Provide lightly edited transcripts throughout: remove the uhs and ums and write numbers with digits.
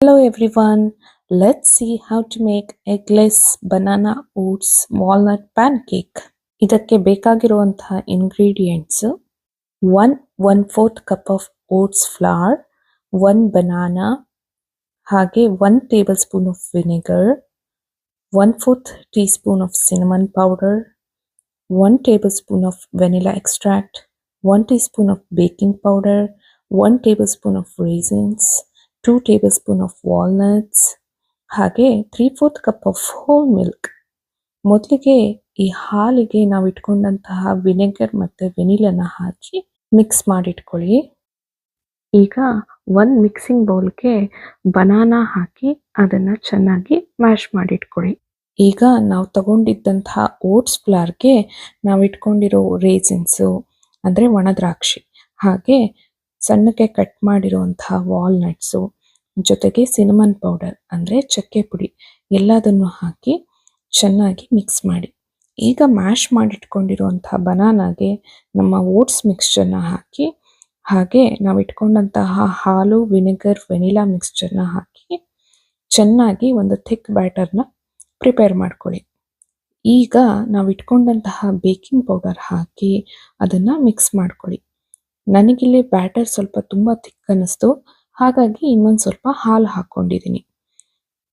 Hello everyone, let's see how to make eggless banana oats walnut pancake. ಇದಕ್ಕೆ ಬೇಕಾಗಿರುವಂತಹ ingredients 1/4 cup of oats flour, 1 banana, ಹಾಗೆ 1 tablespoon of vinegar, 1/4 teaspoon of cinnamon powder, 1 tablespoon of vanilla extract, 1 teaspoon of baking powder, 1 tablespoon of raisins, 2 tablespoon of walnuts, ಹಾಗೆ 3/4 cup of whole milk. ಮೊದಲಿಗೆ ಈ ಹಾಲಿಗೆ ನಾವು ಇಟ್ಕೊಂಡಂತಹ vinegar ಮತ್ತು ವೆನಿಲನ ಹಾಕಿ mix ಮಾಡಿಟ್ಕೊಳ್ಳಿ. ಈಗ ಒಂದು mixing ಬೌಲ್ಗೆ ಬನಾನಾ ಹಾಕಿ ಅದನ್ನು ಚೆನ್ನಾಗಿ ಮ್ಯಾಶ್ ಮಾಡಿಟ್ಕೊಳ್ಳಿ. ಈಗ ನಾವು ತಗೊಂಡಿದ್ದಂತಹ ಓಟ್ಸ್ ಫ್ಲಾರ್ಗೆ ನಾವು ಇಟ್ಕೊಂಡಿರೋ ರೇಸಿನ್ಸು ಅಂದರೆ ಒಣ ದ್ರಾಕ್ಷಿ, ಹಾಗೆ ಸಣ್ಣಕ್ಕೆ ಕಟ್ ಮಾಡಿರುವಂತಹ ವಾಲ್ನಟ್ಸು, ಜೊತೆಗೆ ಸಿನಮನ್ ಪೌಡರ್ ಅಂದರೆ ಚಕ್ಕೆ ಪುಡಿ ಎಲ್ಲದನ್ನು ಹಾಕಿ ಚೆನ್ನಾಗಿ ಮಿಕ್ಸ್ ಮಾಡಿ. ಈಗ ಮ್ಯಾಶ್ ಮಾಡಿಟ್ಕೊಂಡಿರುವಂತಹ ಬನಾನಾಗೆ ನಮ್ಮ ಓಟ್ಸ್ ಮಿಕ್ಸ್ಚರ್ನ ಹಾಕಿ, ಹಾಗೆ ನಾವು ಇಟ್ಕೊಂಡಂತಹ ಹಾಲು, ವಿನೆಗರ್, ವೆನಿಲಾ ಮಿಕ್ಸ್ಚರ್ನ ಹಾಕಿ ಚೆನ್ನಾಗಿ ಒಂದು ಥಿಕ್ ಬ್ಯಾಟರ್ನ ಪ್ರಿಪೇರ್ ಮಾಡ್ಕೊಳ್ಳಿ. ಈಗ ನಾವು ಇಟ್ಕೊಂಡಂತಹ ಬೇಕಿಂಗ್ ಪೌಡರ್ ಹಾಕಿ ಅದನ್ನು ಮಿಕ್ಸ್ ಮಾಡ್ಕೊಳ್ಳಿ. ನನಗಿಲ್ಲಿ ಬ್ಯಾಟರ್ ಸ್ವಲ್ಪ ತುಂಬ ಥಿಕ್ ಅನ್ನಿಸ್ತು, ಹಾಗಾಗಿ ಇನ್ನೊಂದು ಸ್ವಲ್ಪ ಹಾಲು ಹಾಕ್ಕೊಂಡಿದ್ದೀನಿ.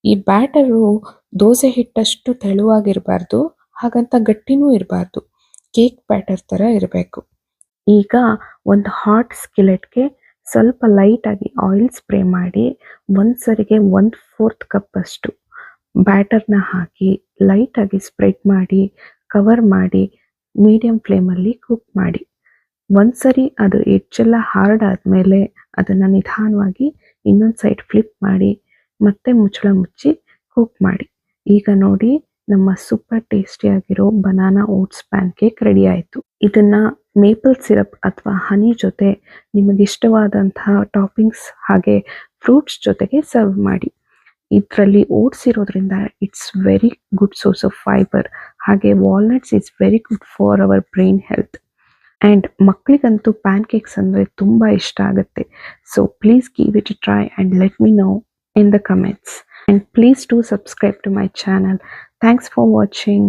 ಈ ಬ್ಯಾಟರು ದೋಸೆ ಹಿಟ್ಟಷ್ಟು ತೆಳುವಾಗಿರಬಾರ್ದು, ಹಾಗಂತ ಗಟ್ಟಿನೂ ಇರಬಾರ್ದು, ಕೇಕ್ ಬ್ಯಾಟರ್ ಥರ ಇರಬೇಕು. ಈಗ ಒಂದು ಹಾಟ್ ಸ್ಕಿಲೆಟ್ಗೆ ಸ್ವಲ್ಪ ಲೈಟಾಗಿ ಆಯಿಲ್ ಸ್ಪ್ರೇ ಮಾಡಿ ಒಂದು ಸರಿಗೆ 1/4 ಕಪ್ ಅಷ್ಟು ಬ್ಯಾಟರ್ನ ಹಾಕಿ ಲೈಟಾಗಿ ಸ್ಪ್ರೆಡ್ ಮಾಡಿ ಕವರ್ ಮಾಡಿ ಮೀಡಿಯಂ ಫ್ಲೇಮಲ್ಲಿ ಕುಕ್ ಮಾಡಿ. ಒಂದು ಸರಿ ಅದು ಎಡ್ಜೆಲ್ಲ ಹಾರ್ಡ್ ಆದಮೇಲೆ ಅದನ್ನು ನಿಧಾನವಾಗಿ ಇನ್ನೊಂದು ಸೈಡ್ ಫ್ಲಿಪ್ ಮಾಡಿ ಮತ್ತೆ ಮುಚ್ಚಳ ಮುಚ್ಚಿ ಕುಕ್ ಮಾಡಿ. ಈಗ ನೋಡಿ, ನಮ್ಮ ಸೂಪರ್ ಟೇಸ್ಟಿಯಾಗಿರೋ ಬನಾನಾ ಓಟ್ಸ್ ಪ್ಯಾನ್ಕೇಕ್ ರೆಡಿ ಆಯಿತು. ಇದನ್ನು ಮೇಪಲ್ ಸಿರಪ್ ಅಥವಾ ಹನಿ ಜೊತೆ ನಿಮಗಿಷ್ಟವಾದಂತಹ ಟಾಪಿಂಗ್ಸ್ ಹಾಗೆ ಫ್ರೂಟ್ಸ್ ಜೊತೆಗೆ ಸರ್ವ್ ಮಾಡಿ. ಇದರಲ್ಲಿ ಓಟ್ಸ್ ಇರೋದ್ರಿಂದ it's very good source of fibre, ಹಾಗೆ walnuts is very good for our brain health. And ಮಕ್ಕಳಿಗಂತೂ ಪ್ಯಾನ್ಕೇಕ್ಸ್ ಅಂದರೆ ತುಂಬ ಇಷ್ಟ ಆಗುತ್ತೆ. So please give it a try and let me know in the comments, and please do subscribe to my channel. Thanks for watching.